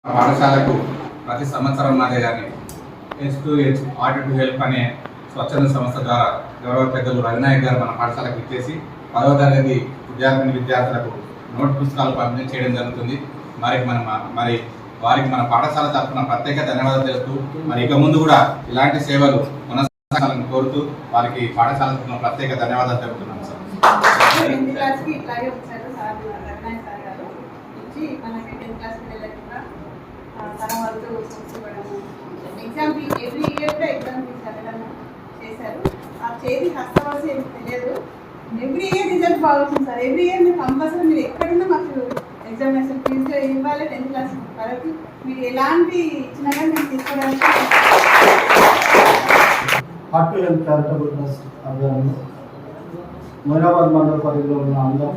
పాఠశాలకు ప్రతి సంవత్సరం మాదిరిగానే H2H ఆర్డర్ టు హెల్ప్ అనే స్వచ్ఛంద సంస్థ ద్వారా గౌరవ పెద్దలు రవినాయక్ గారు మన పాఠశాలకు ఇచ్చేసి 10వ తరగతి విద్యార్థులకు నోట్ పుస్తకాలు పంపిణీ చేయడం జరుగుతుంది. వారికి మన పాఠశాల తరఫున ప్రత్యేక ధన్యవాదాలు తెలుపుతూ ఇక ముందు కూడా ఇలాంటి సేవలు కొనసాగాలని కోరుతూ వారికి పాఠశాల తరఫున ప్రత్యేక ధన్యవాదాలు తెలుపుతున్నాం సార్. ఎవ్రీ ఇయర్ కూడా ఎగ్జామ్ చేశారు. ఆ చేతి హస్తవాసి ఏమి తెలియదు. ఎవ్రీ ఇయర్ రిజల్ట్ బాగుంటుంది సార్. ఎవ్రీ ఇయర్ మీరు కంపల్సరీ మీరు ఎక్కడున్నా మాకు ఎగ్జామినేషన్ ఫీజుగా ఇవ్వాలి. 10th క్లాస్ వరకు మీరు ఎలాంటి ఇచ్చినా కానీ మేము తీసుకోవడానికి heart to health charitable trust ఆధ్వర్యంలో మొయినాబాద్ మండల పరిధిలో ఉన్న అందరూ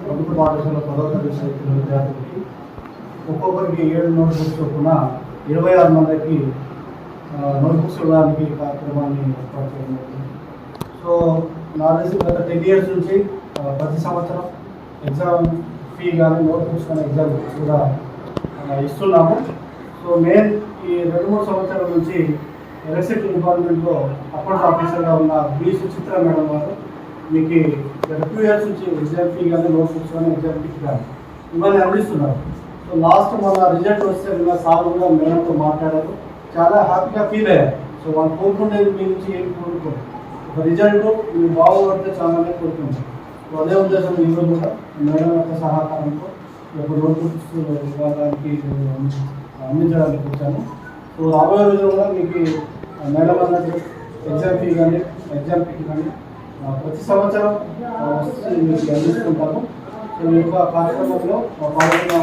ప్రభుత్వ పాఠశాల 10వ తరగతి విద్యార్థులకి ఒక్కొక్కరికి 7 నోట్బుక్స్ చొప్పున 26 మందికి నోట్బుక్స్ ఇవ్వడానికి కార్యక్రమాన్ని ఏర్పాటు చేయడం జరిగింది. సో నా తెలిసి గత 10 years నుంచి ప్రతి సంవత్సరం ఎగ్జామ్ ఫీ కానీ నోట్బుక్స్ కానీ ఎగ్జామ్ కూడా ఇస్తున్నాము. సో మెయిన్ ఈ 2-3 సంవత్సరాల నుంచి ఎలక్ట్రిసిటీ డిపార్ట్మెంట్లో అకౌంట్ ఆఫీసర్గా ఉన్న బి సుచిత్ర మేడం గారు మీకు గత 2 years నుంచి ఎగ్జామ్ ఫీ కానీ నోట్బుక్స్ కానీ ఎగ్జామ్ ఫీ కానీ ఇవన్నీ అందిస్తున్నారు. సో లాస్ట్ మన రిజల్ట్ వస్తే సార్ కూడా మేడంతో మాట్లాడారు, చాలా హ్యాపీగా ఫీల్ అయ్యారు. సో వాళ్ళు కోరుకునేది మీ నుంచి ఏం కోరుకోరు, ఒక రిజల్ట్ మీరు బాగుపడితే చాలానే కోరుకుంటారు. సో అదే ఉద్దేశం ఈరోజు కూడా మేడం యొక్క సహకారంతో ఒక నోట్బుక్స్ విభాగానికి అందించడానికి వచ్చాను. సో రాబోయే రోజుల్లో కూడా మీకు మేడం అన్నట్టు ఎగ్జామ్ ఫీ కానీ ఎగ్జామ్ ఫీ కానీ ప్రతి సంవత్సరం మీకు అందిస్తుంటాము. సో ఈ యొక్క కార్యక్రమంలో పాల్గొన్న